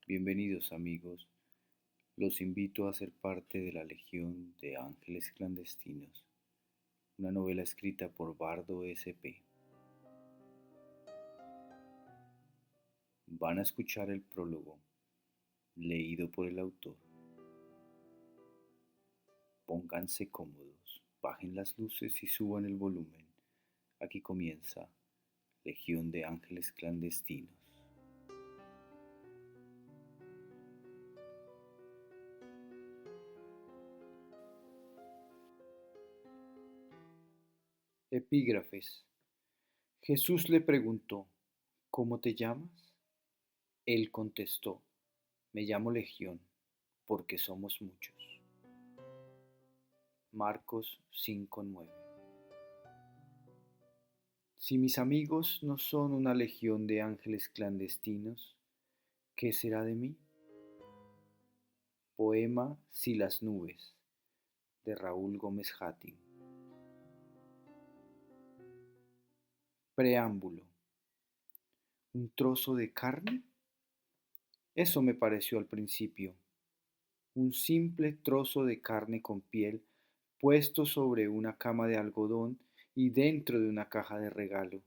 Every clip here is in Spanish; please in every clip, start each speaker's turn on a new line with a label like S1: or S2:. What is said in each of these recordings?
S1: Bienvenidos amigos, los invito a ser parte de la Legión de Ángeles Clandestinos, una novela escrita por Bardo S.P. Van a escuchar el prólogo, leído por el autor. Pónganse cómodos, bajen las luces y suban el volumen. Aquí comienza Legión de Ángeles Clandestinos. Epígrafes. Jesús le preguntó, ¿cómo te llamas? Él contestó, me llamo Legión, porque somos muchos. Marcos 5:9. Si mis amigos no son una legión de ángeles clandestinos, ¿qué será de mí? Poema Si las nubes, de Raúl Gómez Játin. Preámbulo. ¿Un trozo de carne? Eso me pareció al principio. Un simple trozo de carne con piel puesto sobre una cama de algodón y dentro de una caja de regalo.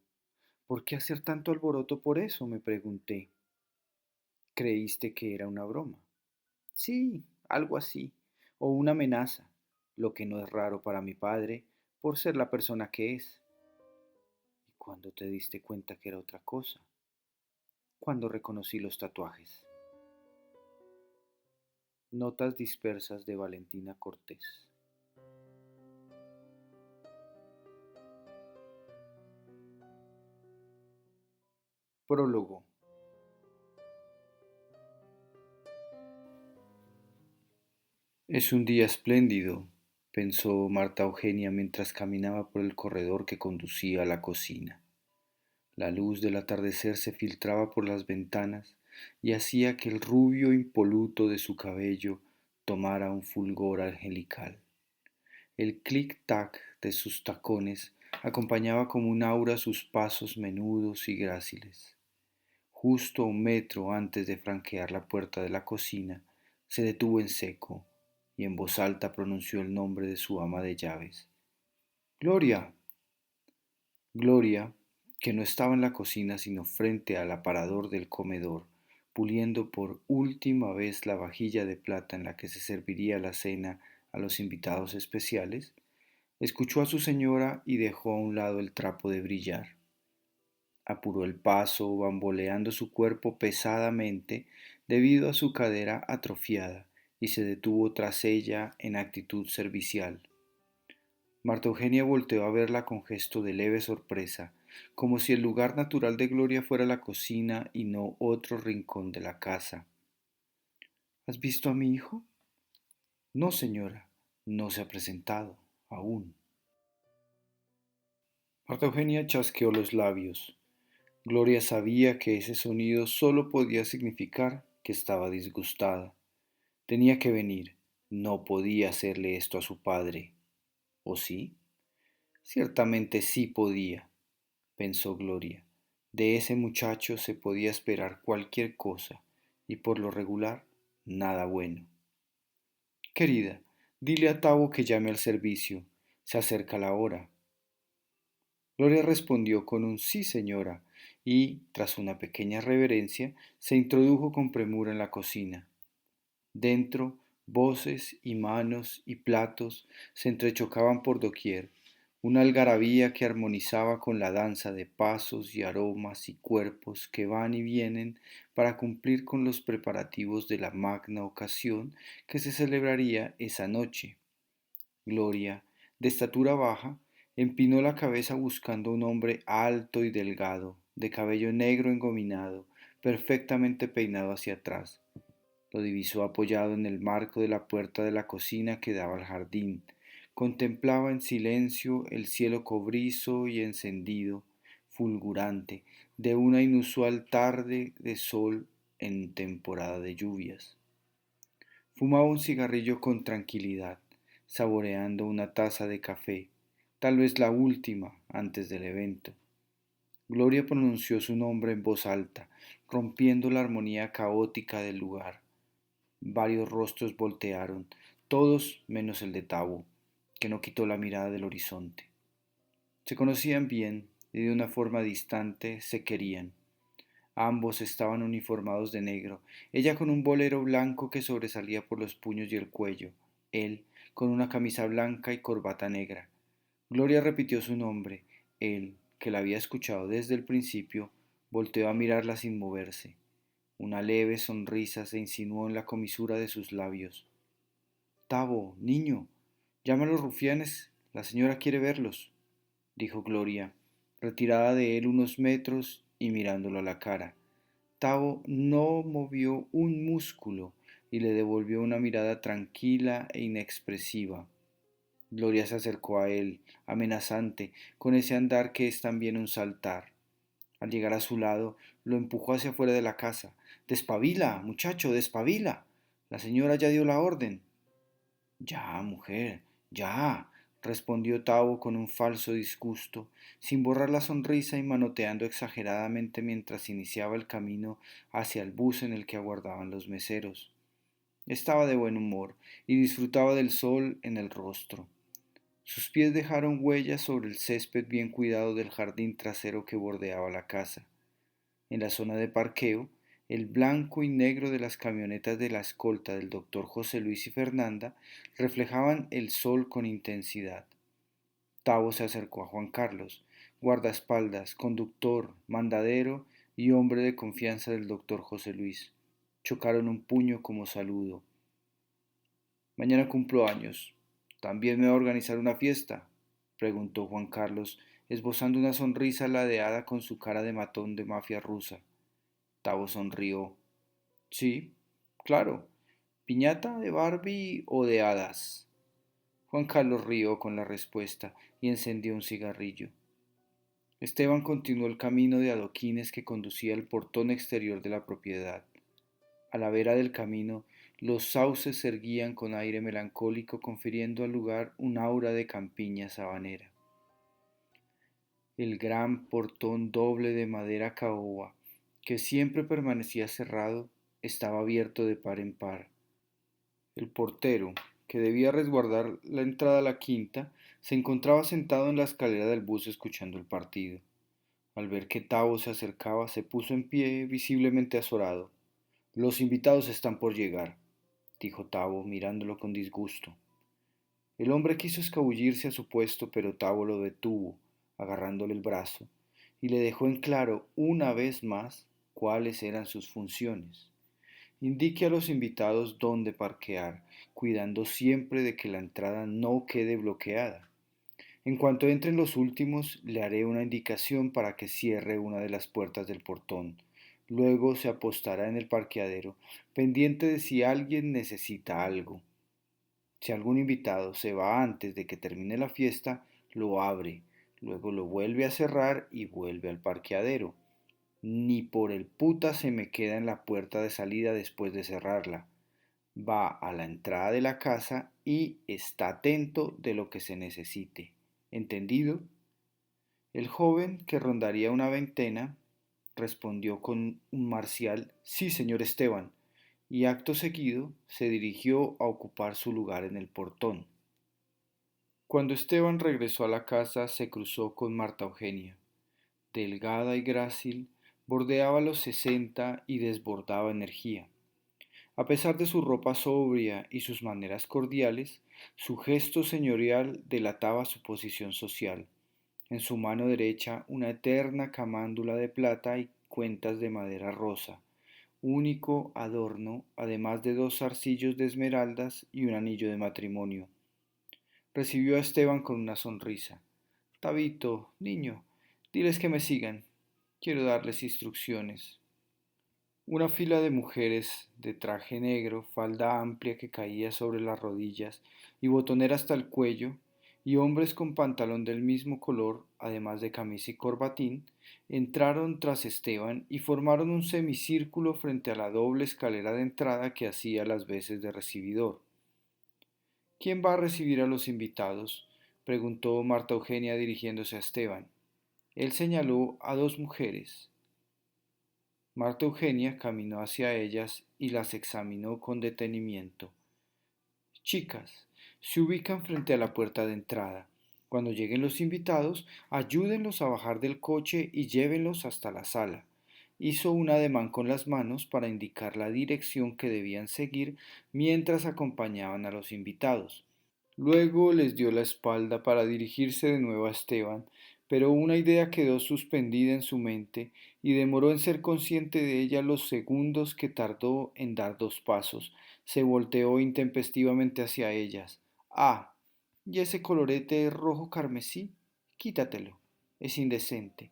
S1: ¿Por qué hacer tanto alboroto por eso?, me pregunté. ¿Creíste que era una broma? Sí, algo así, o una amenaza, lo que no es raro para mi padre por ser la persona que es. ¿Y cuándo te diste cuenta que era otra cosa? Cuando reconocí los tatuajes. Notas dispersas de Valentina Cortés. Prólogo. Es un día espléndido, pensó Marta Eugenia mientras caminaba por el corredor que conducía a la cocina. La luz del atardecer se filtraba por las ventanas y hacía que el rubio impoluto de su cabello tomara un fulgor angelical. El clic-tac de sus tacones acompañaba como un aura sus pasos menudos y gráciles. Justo a 1 metro antes de franquear la puerta de la cocina, se detuvo en seco y en voz alta pronunció el nombre de su ama de llaves. ¡Gloria! Gloria, que no estaba en la cocina sino frente al aparador del comedor, puliendo por última vez la vajilla de plata en la que se serviría la cena a los invitados especiales, escuchó a su señora y dejó a un lado el trapo de brillar. Apuró el paso, bamboleando su cuerpo pesadamente debido a su cadera atrofiada, y se detuvo tras ella en actitud servicial. Marta Eugenia volteó a verla con gesto de leve sorpresa, como si el lugar natural de Gloria fuera la cocina y no otro rincón de la casa. ¿Has visto a mi hijo? No, señora, no se ha presentado, aún. Marta Eugenia chasqueó los labios. Gloria sabía que ese sonido solo podía significar que estaba disgustada. Tenía que venir. No podía hacerle esto a su padre. ¿O sí? Ciertamente sí podía, pensó Gloria. De ese muchacho se podía esperar cualquier cosa, y por lo regular, nada bueno. Querida, dile a Tavo que llame al servicio. Se acerca la hora. Gloria respondió con un sí, señora, y, tras una pequeña reverencia, se introdujo con premura en la cocina. Dentro, voces y manos y platos se entrechocaban por doquier, una algarabía que armonizaba con la danza de pasos y aromas y cuerpos que van y vienen para cumplir con los preparativos de la magna ocasión que se celebraría esa noche. Gloria, de estatura baja, empinó la cabeza buscando un hombre alto y delgado, de cabello negro engominado, perfectamente peinado hacia atrás. Lo divisó apoyado en el marco de la puerta de la cocina que daba al jardín. Contemplaba en silencio el cielo cobrizo y encendido, fulgurante, de una inusual tarde de sol en temporada de lluvias. Fumaba un cigarrillo con tranquilidad, saboreando una taza de café, tal vez la última antes del evento. Gloria pronunció su nombre en voz alta, rompiendo la armonía caótica del lugar. Varios rostros voltearon, todos menos el de Tabo, que no quitó la mirada del horizonte. Se conocían bien y de una forma distante se querían. Ambos estaban uniformados de negro, ella con un bolero blanco que sobresalía por los puños y el cuello, él con una camisa blanca y corbata negra. Gloria repitió su nombre. Él, que la había escuchado desde el principio, volteó a mirarla sin moverse. Una leve sonrisa se insinuó en la comisura de sus labios. Tabo, niño, llama a los rufianes, la señora quiere verlos, dijo Gloria, retirada de él unos metros y mirándolo a la cara. Tabo no movió un músculo y le devolvió una mirada tranquila e inexpresiva. Gloria se acercó a él, amenazante, con ese andar que es también un saltar. Al llegar a su lado, lo empujó hacia afuera de la casa. Despabila, muchacho, despabila. La señora ya dio la orden. Ya, mujer, ya, respondió Tabo con un falso disgusto, sin borrar la sonrisa y manoteando exageradamente mientras iniciaba el camino hacia el bus en el que aguardaban los meseros. Estaba de buen humor y disfrutaba del sol en el rostro. Sus pies dejaron huellas sobre el césped bien cuidado del jardín trasero que bordeaba la casa. En la zona de parqueo, el blanco y negro de las camionetas de la escolta del doctor José Luis y Fernanda reflejaban el sol con intensidad. Tavo se acercó a Juan Carlos, guardaespaldas, conductor, mandadero y hombre de confianza del doctor José Luis. Chocaron un puño como saludo. Mañana cumplo años. ¿También me va a organizar una fiesta? Preguntó Juan Carlos, esbozando una sonrisa ladeada con su cara de matón de mafia rusa. Tavo sonrió. Sí, claro. ¿Piñata de Barbie o de hadas? Juan Carlos rió con la respuesta y encendió un cigarrillo. Esteban continuó el camino de adoquines que conducía al portón exterior de la propiedad. A la vera del camino, los sauces se erguían con aire melancólico, confiriendo al lugar un aura de campiña sabanera. El gran portón doble de madera caoba, que siempre permanecía cerrado, estaba abierto de par en par. El portero, que debía resguardar la entrada a la quinta, se encontraba sentado en la escalera del bus escuchando el partido. Al ver que Tavo se acercaba, se puso en pie, visiblemente azorado. Los invitados están por llegar, dijo Tavo, mirándolo con disgusto. El hombre quiso escabullirse a su puesto, pero Tavo lo detuvo, agarrándole el brazo, y le dejó en claro una vez más cuáles eran sus funciones. Indique a los invitados dónde parquear, cuidando siempre de que la entrada no quede bloqueada. En cuanto entren los últimos, le haré una indicación para que cierre una de las puertas del portón. Luego se apostará en el parqueadero, pendiente de si alguien necesita algo. Si algún invitado se va antes de que termine la fiesta, lo abre, luego lo vuelve a cerrar y vuelve al parqueadero. Ni por el puta se me queda en la puerta de salida después de cerrarla. Va a la entrada de la casa y está atento de lo que se necesite. ¿Entendido? El joven, que rondaría una veintena, respondió con un marcial sí, señor Esteban, y acto seguido se dirigió a ocupar su lugar en el portón. Cuando Esteban regresó a la casa se cruzó con Marta Eugenia. Delgada y grácil, bordeaba los 60 y desbordaba energía. A pesar de su ropa sobria y sus maneras cordiales, su gesto señorial delataba su posición social. En su mano derecha una eterna camándula de plata y cuentas de madera rosa, único adorno, además de dos zarcillos de esmeraldas y un anillo de matrimonio. Recibió a Esteban con una sonrisa. Tabito, niño, diles que me sigan. Quiero darles instrucciones. Una fila de mujeres de traje negro, falda amplia que caía sobre las rodillas y botonera hasta el cuello, y hombres con pantalón del mismo color, además de camisa y corbatín, entraron tras Esteban y formaron un semicírculo frente a la doble escalera de entrada que hacía las veces de recibidor. ¿Quién va a recibir a los invitados? Preguntó Marta Eugenia dirigiéndose a Esteban. Él señaló a dos mujeres. Marta Eugenia caminó hacia ellas y las examinó con detenimiento. Chicas, se ubican frente a la puerta de entrada. Cuando lleguen los invitados, ayúdenlos a bajar del coche y llévenlos hasta la sala. Hizo un ademán con las manos para indicar la dirección que debían seguir mientras acompañaban a los invitados. Luego les dio la espalda para dirigirse de nuevo a Esteban, pero una idea quedó suspendida en su mente y demoró en ser consciente de ella los segundos que tardó en dar 2 pasos. Se volteó intempestivamente hacia ellas. Ah, ¿y ese colorete rojo carmesí? Quítatelo. Es indecente,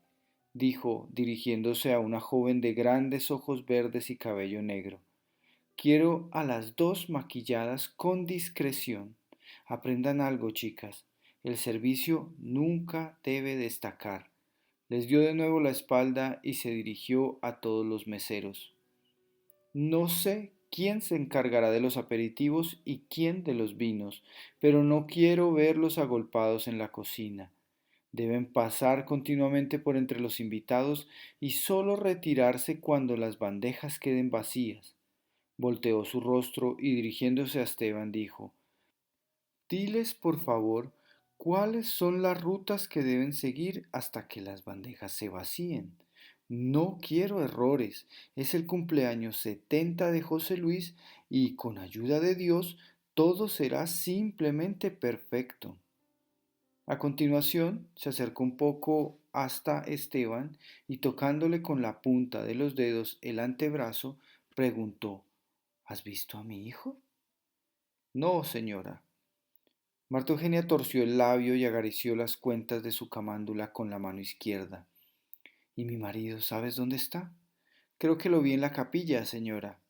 S1: dijo, dirigiéndose a una joven de grandes ojos verdes y cabello negro. Quiero a las dos maquilladas con discreción. Aprendan algo, chicas. El servicio nunca debe destacar. Les dio de nuevo la espalda y se dirigió a todos los meseros. No sé quién se encargará de los aperitivos y quién de los vinos, pero no quiero verlos agolpados en la cocina. Deben pasar continuamente por entre los invitados y solo retirarse cuando las bandejas queden vacías. Volteó su rostro y dirigiéndose a Esteban dijo, diles, por favor, cuáles son las rutas que deben seguir hasta que las bandejas se vacíen. No quiero errores. Es el cumpleaños 70 de José Luis y con ayuda de Dios todo será simplemente perfecto. A continuación se acercó un poco hasta Esteban y tocándole con la punta de los dedos el antebrazo, preguntó, ¿has visto a mi hijo? No, señora. Marta Eugenia torció el labio y acarició las cuentas de su camándula con la mano izquierda. ¿Y mi marido, sabes dónde está? Creo que lo vi en la capilla, señora.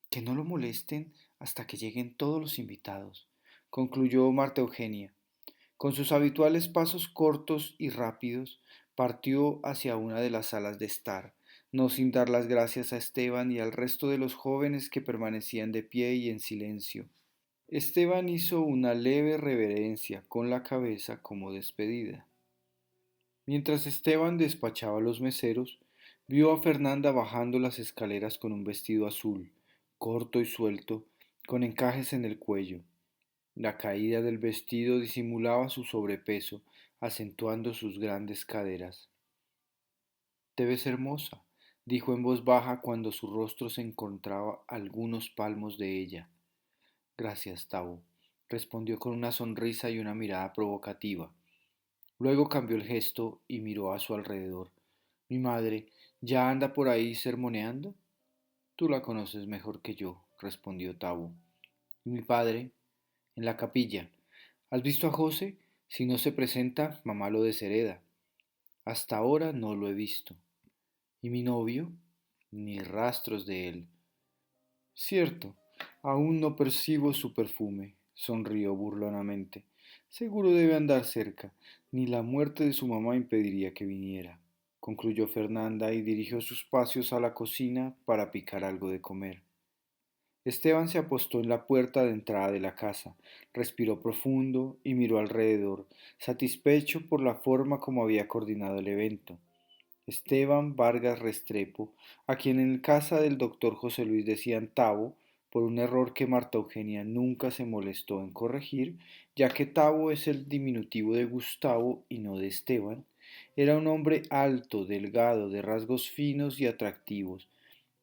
S1: Que no lo molesten hasta que lleguen todos los invitados, concluyó Marta Eugenia. Con sus habituales pasos cortos y rápidos, partió hacia una de las salas de estar, no sin dar las gracias a Esteban y al resto de los jóvenes que permanecían de pie y en silencio. Esteban hizo una leve reverencia con la cabeza como despedida. Mientras Esteban despachaba a los meseros, vio a Fernanda bajando las escaleras con un vestido azul, corto y suelto, con encajes en el cuello. La caída del vestido disimulaba su sobrepeso, acentuando sus grandes caderas. Te ves hermosa, dijo en voz baja cuando su rostro se encontraba a algunos palmos de ella. Gracias, Tavo, respondió con una sonrisa y una mirada provocativa. Luego cambió el gesto y miró a su alrededor. Mi madre, ¿ya anda por ahí sermoneando? Tú la conoces mejor que yo, respondió Tavo. ¿Y mi padre? En la capilla. ¿Has visto a José? Si no se presenta, mamá lo deshereda. Hasta ahora no lo he visto. ¿Y mi novio? Ni rastros de él. Cierto, aún no percibo su perfume, sonrió burlonamente. Seguro debe andar cerca. Ni la muerte de su mamá impediría que viniera, concluyó Fernanda y dirigió sus pasos a la cocina para picar algo de comer. Esteban se apostó en la puerta de entrada de la casa, respiró profundo y miró alrededor, satisfecho por la forma como había coordinado el evento. Esteban Vargas Restrepo, a quien en casa del doctor José Luis decían Tabo, por un error que Marta Eugenia nunca se molestó en corregir, ya que Tabo es el diminutivo de Gustavo y no de Esteban, era un hombre alto, delgado, de rasgos finos y atractivos.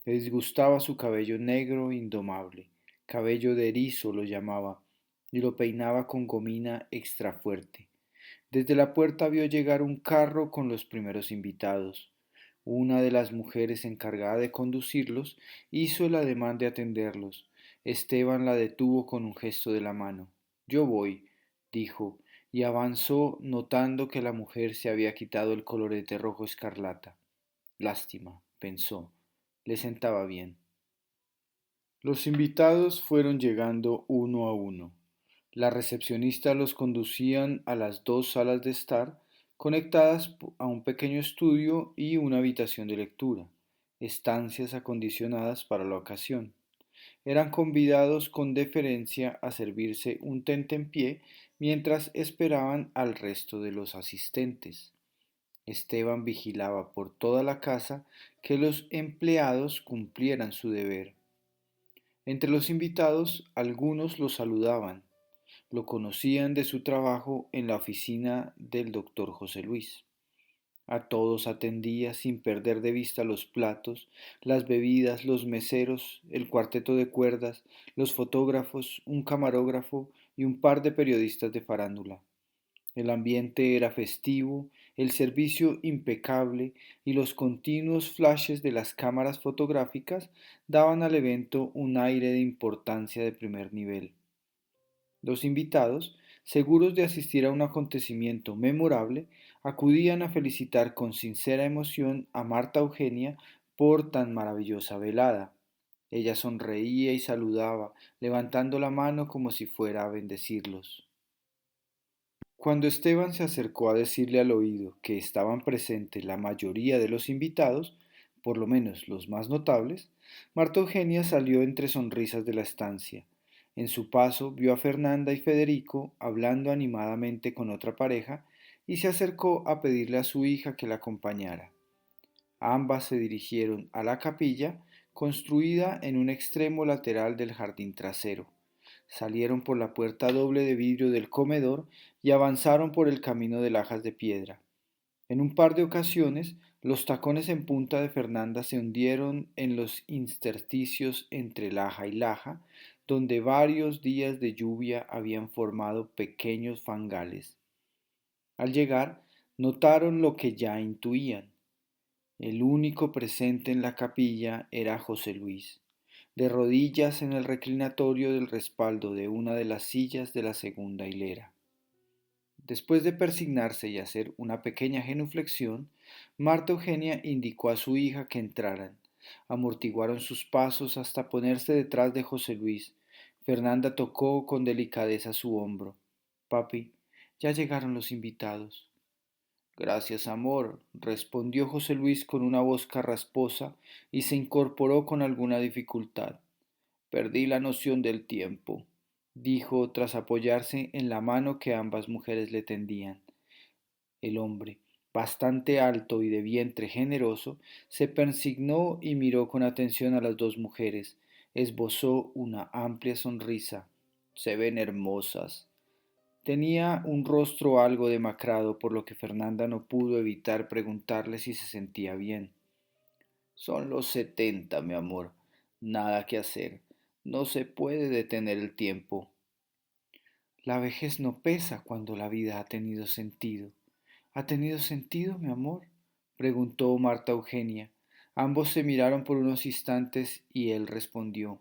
S1: Le disgustaba su cabello negro indomable, cabello de erizo lo llamaba, y lo peinaba con gomina extra fuerte. Desde la puerta vio llegar un carro con los primeros invitados. Una de las mujeres encargada de conducirlos hizo el ademán de atenderlos. Esteban la detuvo con un gesto de la mano. Yo voy, dijo, y avanzó notando que la mujer se había quitado el colorete rojo escarlata. Lástima, pensó, le sentaba bien. Los invitados fueron llegando uno a uno. La recepcionista los conducían a las 2 salas de estar, conectadas a un pequeño estudio y una habitación de lectura, estancias acondicionadas para la ocasión. Eran convidados con deferencia a servirse un tentempié mientras esperaban al resto de los asistentes. Esteban vigilaba por toda la casa que los empleados cumplieran su deber. Entre los invitados, algunos lo saludaban, lo conocían de su trabajo en la oficina del doctor José Luis. A todos atendía sin perder de vista los platos, las bebidas, los meseros, el cuarteto de cuerdas, los fotógrafos, un camarógrafo y un par de periodistas de farándula. El ambiente era festivo, el servicio impecable y los continuos flashes de las cámaras fotográficas daban al evento un aire de importancia de primer nivel. Los invitados, seguros de asistir a un acontecimiento memorable, acudían a felicitar con sincera emoción a Marta Eugenia por tan maravillosa velada. Ella sonreía y saludaba, levantando la mano como si fuera a bendecirlos. Cuando Esteban se acercó a decirle al oído que estaban presentes la mayoría de los invitados, por lo menos los más notables, Marta Eugenia salió entre sonrisas de la estancia. En su paso vio a Fernanda y Federico hablando animadamente con otra pareja y se acercó a pedirle a su hija que la acompañara. Ambas se dirigieron a la capilla, construida en un extremo lateral del jardín trasero. Salieron por la puerta doble de vidrio del comedor y avanzaron por el camino de lajas de piedra. En un par de ocasiones, los tacones en punta de Fernanda se hundieron en los intersticios entre laja y laja, donde varios días de lluvia habían formado pequeños fangales. Al llegar, notaron lo que ya intuían. El único presente en la capilla era José Luis, de rodillas en el reclinatorio del respaldo de una de las sillas de la segunda hilera. Después de persignarse y hacer una pequeña genuflexión, Marta Eugenia indicó a su hija que entraran. Amortiguaron sus pasos hasta ponerse detrás de José Luis. Fernanda tocó con delicadeza su hombro. Papi, ya llegaron los invitados. Gracias, amor, respondió José Luis con una voz carrasposa y se incorporó con alguna dificultad. Perdí la noción del tiempo, dijo tras apoyarse en la mano que ambas mujeres le tendían. El hombre, bastante alto y de vientre generoso, se persignó y miró con atención a las dos mujeres. Esbozó una amplia sonrisa. Se ven hermosas. Tenía un rostro algo demacrado, por lo que Fernanda no pudo evitar preguntarle si se sentía bien. Son los 70, mi amor. Nada que hacer. No se puede detener el tiempo. La vejez no pesa cuando la vida ha tenido sentido. ¿Ha tenido sentido, mi amor? Preguntó Marta Eugenia. Ambos se miraron por unos instantes y él respondió,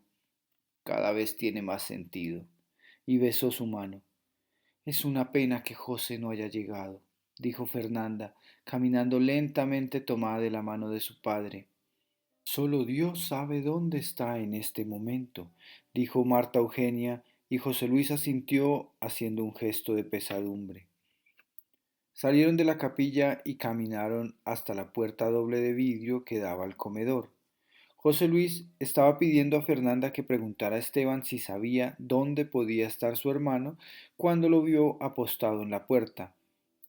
S1: cada vez tiene más sentido, y besó su mano. Es una pena que José no haya llegado, dijo Fernanda, caminando lentamente tomada de la mano de su padre. Solo Dios sabe dónde está en este momento, dijo Marta Eugenia, y José Luis asintió haciendo un gesto de pesadumbre. Salieron de la capilla y caminaron hasta la puerta doble de vidrio que daba al comedor. José Luis estaba pidiendo a Fernanda que preguntara a Esteban si sabía dónde podía estar su hermano cuando lo vio apostado en la puerta.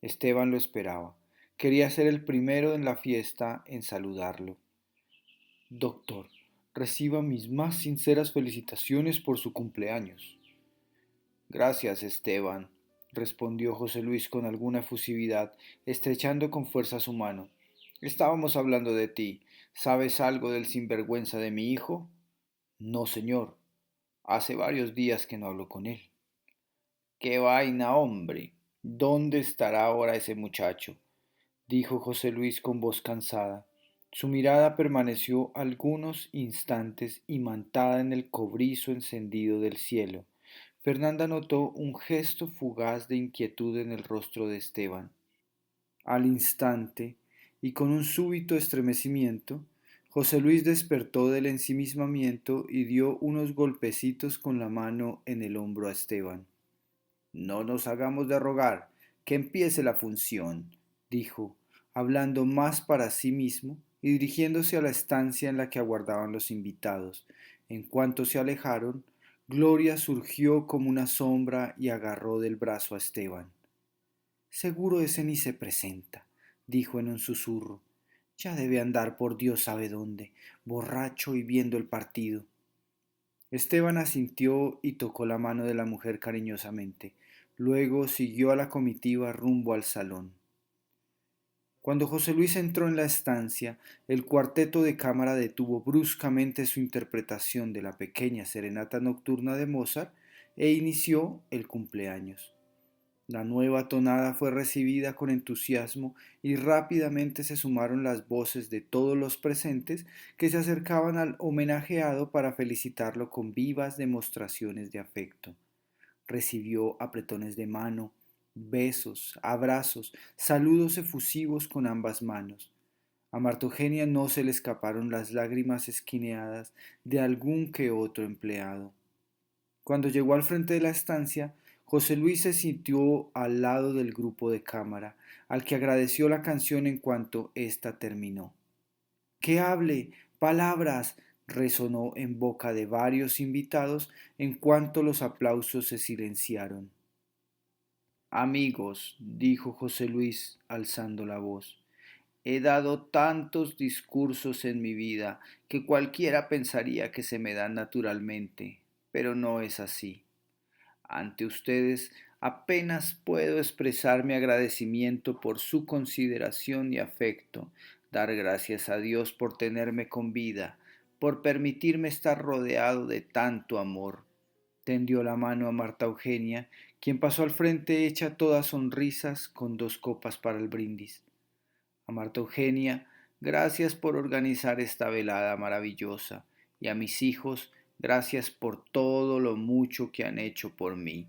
S1: Esteban lo esperaba. Quería ser el primero en la fiesta en saludarlo. Doctor, reciba mis más sinceras felicitaciones por su cumpleaños. Gracias, Esteban, respondió José Luis con alguna efusividad, estrechando con fuerza su mano. Estábamos hablando de ti. ¿Sabes algo del sinvergüenza de mi hijo? No, señor. Hace varios días que no hablo con él. ¡Qué vaina, hombre! ¿Dónde estará ahora ese muchacho? Dijo José Luis con voz cansada. Su mirada permaneció algunos instantes imantada en el cobrizo encendido del cielo. Fernanda notó un gesto fugaz de inquietud en el rostro de Esteban. Al instante, y con un súbito estremecimiento, José Luis despertó del ensimismamiento y dio unos golpecitos con la mano en el hombro a Esteban. No nos hagamos de rogar, que empiece la función, dijo, hablando más para sí mismo y dirigiéndose a la estancia en la que aguardaban los invitados. En cuanto se alejaron, Gloria surgió como una sombra y agarró del brazo a Esteban. Seguro ese ni se presenta, dijo en un susurro. Ya debe andar por Dios sabe dónde, borracho y viendo el partido. Esteban asintió y tocó la mano de la mujer cariñosamente. Luego siguió a la comitiva rumbo al salón. Cuando José Luis entró en la estancia, el cuarteto de cámara detuvo bruscamente su interpretación de la pequeña serenata nocturna de Mozart e inició el cumpleaños. La nueva tonada fue recibida con entusiasmo y rápidamente se sumaron las voces de todos los presentes que se acercaban al homenajeado para felicitarlo con vivas demostraciones de afecto. Recibió apretones de mano, besos, abrazos, saludos efusivos con ambas manos. A Marta Eugenia no se le escaparon las lágrimas esquineadas de algún que otro empleado. Cuando llegó al frente de la estancia, José Luis se sintió al lado del grupo de cámara, al que agradeció la canción en cuanto ésta terminó. ¡Que hable! ¡Palabras! Resonó en boca de varios invitados en cuanto los aplausos se silenciaron. Amigos, dijo José Luis alzando la voz, he dado tantos discursos en mi vida que cualquiera pensaría que se me dan naturalmente, pero no es así. Ante ustedes apenas puedo expresar mi agradecimiento por su consideración y afecto, dar gracias a Dios por tenerme con vida, por permitirme estar rodeado de tanto amor. Tendió la mano a Marta Eugenia, quien pasó al frente hecha todas sonrisas con dos copas para el brindis. A Marta Eugenia, gracias por organizar esta velada maravillosa, y a mis hijos, gracias por todo lo mucho que han hecho por mí.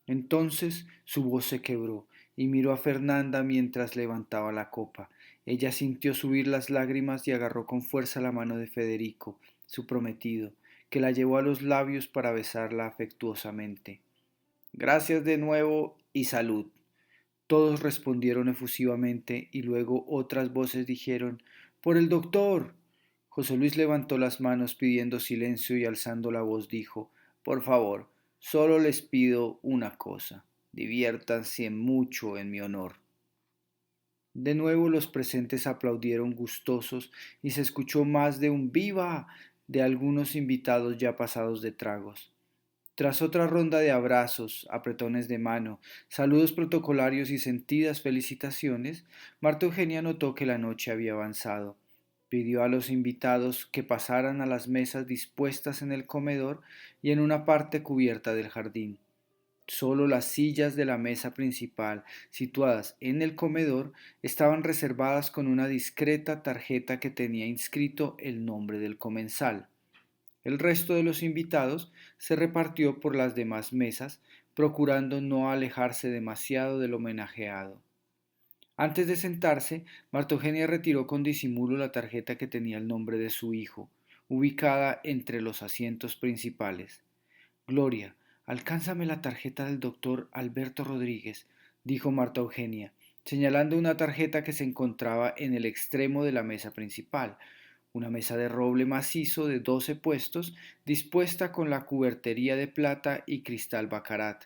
S1: Entonces su voz se quebró y miró a Fernanda mientras levantaba la copa. Ella sintió subir las lágrimas y agarró con fuerza la mano de Federico, su prometido, que la llevó a los labios para besarla afectuosamente. Gracias de nuevo y salud. Todos respondieron efusivamente y luego otras voces dijeron ¡Por el doctor! José Luis levantó las manos pidiendo silencio y alzando la voz dijo Por favor, solo les pido una cosa, diviértanse mucho en mi honor. De nuevo los presentes aplaudieron gustosos y se escuchó más de un ¡Viva! De algunos invitados ya pasados de tragos. Tras otra ronda de abrazos, apretones de mano, saludos protocolarios y sentidas felicitaciones, Marta Eugenia notó que la noche había avanzado. Pidió a los invitados que pasaran a las mesas dispuestas en el comedor y en una parte cubierta del jardín. Solo las sillas de la mesa principal, situadas en el comedor, estaban reservadas con una discreta tarjeta que tenía inscrito el nombre del comensal. El resto de los invitados se repartió por las demás mesas, procurando no alejarse demasiado del homenajeado. Antes de sentarse, Marta Eugenia retiró con disimulo la tarjeta que tenía el nombre de su hijo, ubicada entre los asientos principales. Gloria, alcánzame la tarjeta del doctor Alberto Rodríguez, dijo Marta Eugenia, señalando una tarjeta que se encontraba en el extremo de la mesa principal, una mesa de roble macizo de 12 puestos, dispuesta con la cubertería de plata y cristal bacarat.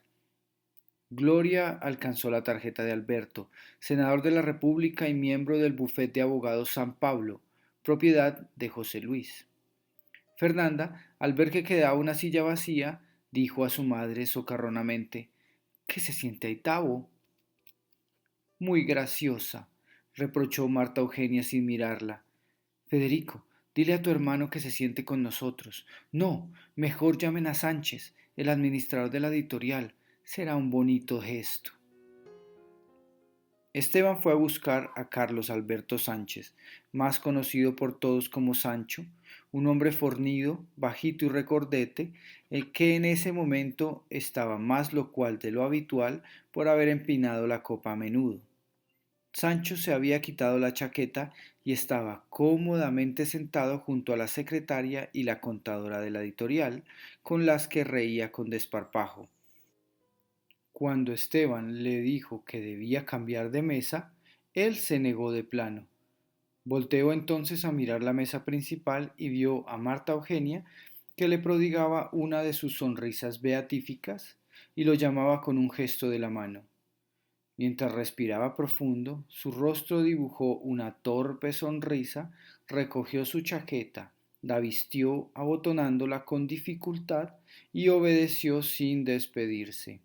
S1: Gloria alcanzó la tarjeta de Alberto, senador de la República y miembro del bufete de abogados San Pablo, propiedad de José Luis. Fernanda, al ver que quedaba una silla vacía, dijo a su madre socarronamente, ¿qué se siente ahí, Tavo? Muy graciosa, reprochó Marta Eugenia sin mirarla. Federico, dile a tu hermano que se siente con nosotros. No, mejor llamen a Sánchez, el administrador de la editorial. Será un bonito gesto. Esteban fue a buscar a Carlos Alberto Sánchez, más conocido por todos como Sancho, un hombre fornido, bajito y recordete, el que en ese momento estaba más locuaz de lo habitual por haber empinado la copa a menudo. Sancho se había quitado la chaqueta y estaba cómodamente sentado junto a la secretaria y la contadora de la editorial, con las que reía con desparpajo. Cuando Esteban le dijo que debía cambiar de mesa, él se negó de plano. Volteó entonces a mirar la mesa principal y vio a Marta Eugenia, que le prodigaba una de sus sonrisas beatíficas y lo llamaba con un gesto de la mano. Mientras respiraba profundo, su rostro dibujó una torpe sonrisa, recogió su chaqueta, la vistió abotonándola con dificultad y obedeció sin despedirse.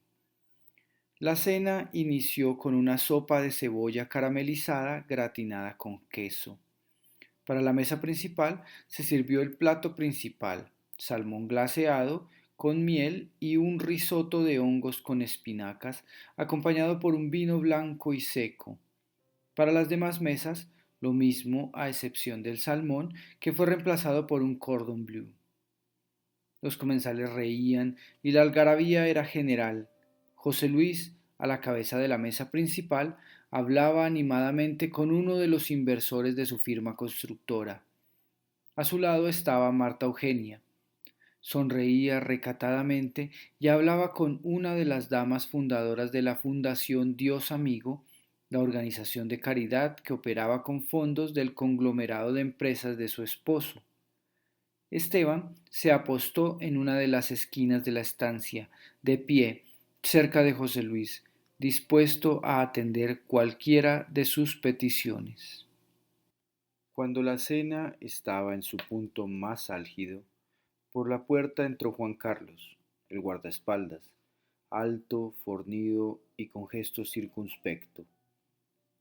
S1: La cena inició con una sopa de cebolla caramelizada gratinada con queso. Para la mesa principal se sirvió el plato principal, salmón glaseado con miel y un risotto de hongos con espinacas, acompañado por un vino blanco y seco. Para las demás mesas, lo mismo a excepción del salmón, que fue reemplazado por un cordon bleu. Los comensales reían y la algarabía era general. José Luis, a la cabeza de la mesa principal, hablaba animadamente con uno de los inversores de su firma constructora. A su lado estaba Marta Eugenia. Sonreía recatadamente y hablaba con una de las damas fundadoras de la Fundación Dios Amigo, la organización de caridad que operaba con fondos del conglomerado de empresas de su esposo. Esteban se apostó en una de las esquinas de la estancia, de pie, cerca de José Luis, dispuesto a atender cualquiera de sus peticiones. Cuando la cena estaba en su punto más álgido, por la puerta entró Juan Carlos, el guardaespaldas, alto, fornido y con gesto circunspecto.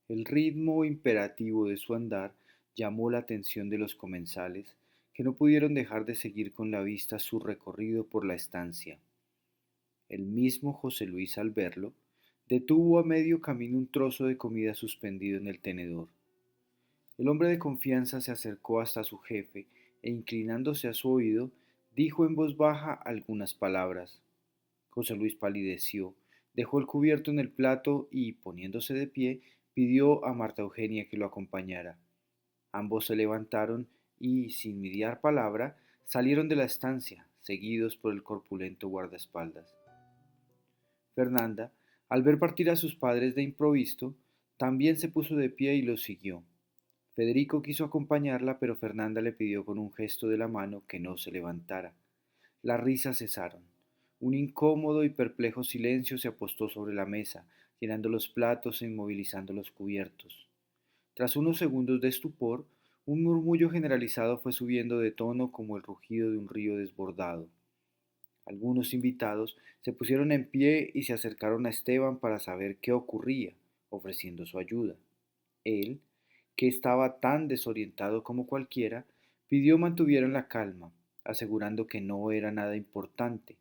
S1: El ritmo imperativo de su andar llamó la atención de los comensales, que no pudieron dejar de seguir con la vista su recorrido por la estancia. El mismo José Luis, al verlo, detuvo a medio camino un trozo de comida suspendido en el tenedor. El hombre de confianza se acercó hasta su jefe e inclinándose a su oído, dijo en voz baja algunas palabras. José Luis palideció, dejó el cubierto en el plato y, poniéndose de pie, pidió a Marta Eugenia que lo acompañara. Ambos se levantaron y, sin mediar palabra, salieron de la estancia, seguidos por el corpulento guardaespaldas. Fernanda, al ver partir a sus padres de improviso, también se puso de pie y los siguió. Federico quiso acompañarla, pero Fernanda le pidió con un gesto de la mano que no se levantara. Las risas cesaron. Un incómodo y perplejo silencio se apostó sobre la mesa, llenando los platos e inmovilizando los cubiertos. Tras unos segundos de estupor, un murmullo generalizado fue subiendo de tono como el rugido de un río desbordado. Algunos invitados se pusieron en pie y se acercaron a Esteban para saber qué ocurría, ofreciendo su ayuda. Él, que estaba tan desorientado como cualquiera, pidió mantuvieran la calma, asegurando que no era nada importante.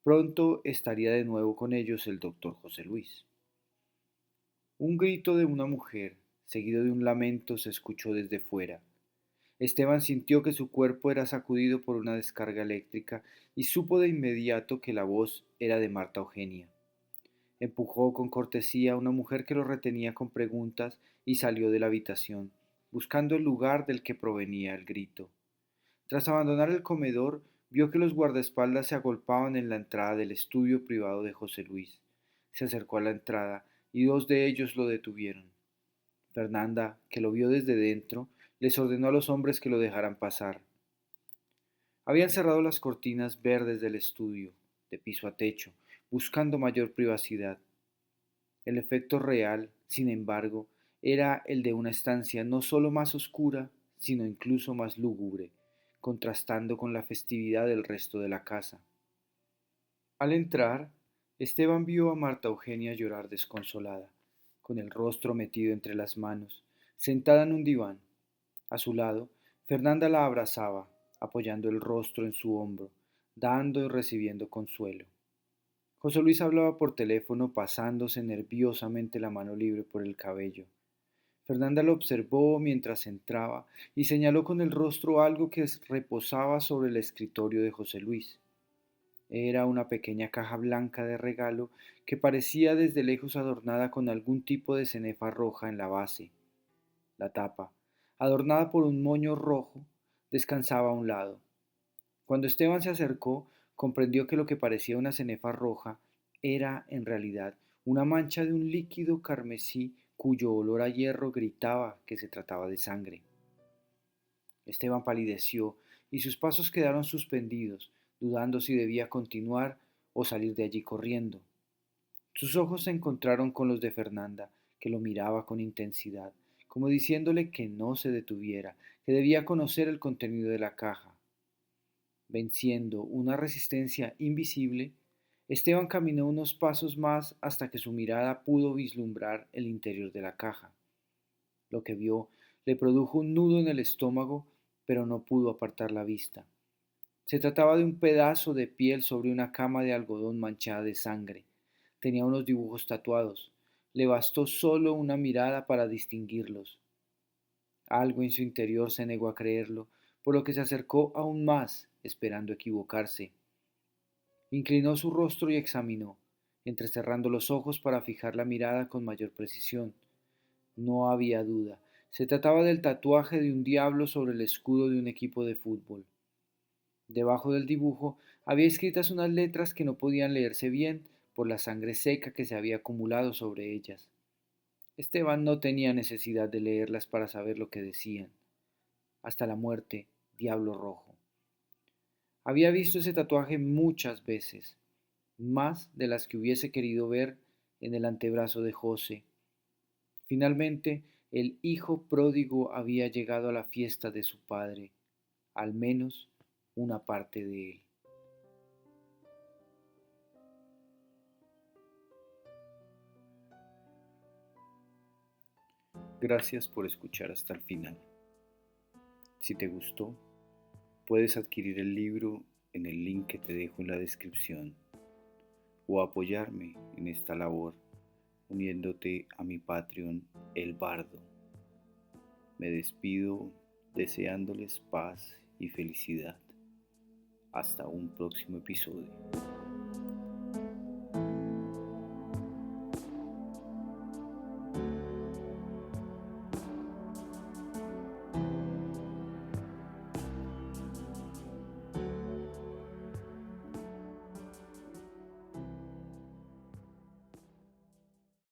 S1: Pronto estaría de nuevo con ellos el doctor José Luis. Un grito de una mujer, seguido de un lamento, se escuchó desde fuera. Esteban sintió que su cuerpo era sacudido por una descarga eléctrica y supo de inmediato que la voz era de Marta Eugenia. Empujó con cortesía a una mujer que lo retenía con preguntas y salió de la habitación, buscando el lugar del que provenía el grito. Tras abandonar el comedor, vio que los guardaespaldas se agolpaban en la entrada del estudio privado de José Luis. Se acercó a la entrada y dos de ellos lo detuvieron. Fernanda, que lo vio desde dentro, les ordenó a los hombres que lo dejaran pasar. Habían cerrado las cortinas verdes del estudio, de piso a techo, buscando mayor privacidad. El efecto real, sin embargo, era el de una estancia no solo más oscura, sino incluso más lúgubre, contrastando con la festividad del resto de la casa. Al entrar, Esteban vio a Marta Eugenia llorar desconsolada, con el rostro metido entre las manos, sentada en un diván. A su lado, Fernanda la abrazaba, apoyando el rostro en su hombro, dando y recibiendo consuelo. José Luis hablaba por teléfono pasándose nerviosamente la mano libre por el cabello. Fernanda lo observó mientras entraba y señaló con el rostro algo que reposaba sobre el escritorio de José Luis. Era una pequeña caja blanca de regalo que parecía desde lejos adornada con algún tipo de cenefa roja en la base. La tapa, adornada por un moño rojo, descansaba a un lado. Cuando Esteban se acercó, comprendió que lo que parecía una cenefa roja era, en realidad, una mancha de un líquido carmesí cuyo olor a hierro gritaba que se trataba de sangre. Esteban palideció y sus pasos quedaron suspendidos, dudando si debía continuar o salir de allí corriendo. Sus ojos se encontraron con los de Fernanda, que lo miraba con intensidad, como diciéndole que no se detuviera, que debía conocer el contenido de la caja. Venciendo una resistencia invisible, Esteban caminó unos pasos más hasta que su mirada pudo vislumbrar el interior de la caja. Lo que vio le produjo un nudo en el estómago, pero no pudo apartar la vista. Se trataba de un pedazo de piel sobre una cama de algodón manchada de sangre. Tenía unos dibujos tatuados. Le bastó solo una mirada para distinguirlos. Algo en su interior se negó a creerlo, por lo que se acercó aún más, esperando equivocarse. Inclinó su rostro y examinó, entrecerrando los ojos para fijar la mirada con mayor precisión. No había duda. Se trataba del tatuaje de un diablo sobre el escudo de un equipo de fútbol. Debajo del dibujo había escritas unas letras que no podían leerse bien por la sangre seca que se había acumulado sobre ellas. Esteban no tenía necesidad de leerlas para saber lo que decían. Hasta la muerte, Diablo Rojo. Había visto ese tatuaje muchas veces, más de las que hubiese querido ver en el antebrazo de José. Finalmente, el hijo pródigo había llegado a la fiesta de su padre, al menos una parte de él. Gracias por escuchar hasta el final. Si te gustó, puedes adquirir el libro en el link que te dejo en la descripción o apoyarme en esta labor uniéndote a mi Patreon El Bardo. Me despido deseándoles paz y felicidad. Hasta un próximo episodio.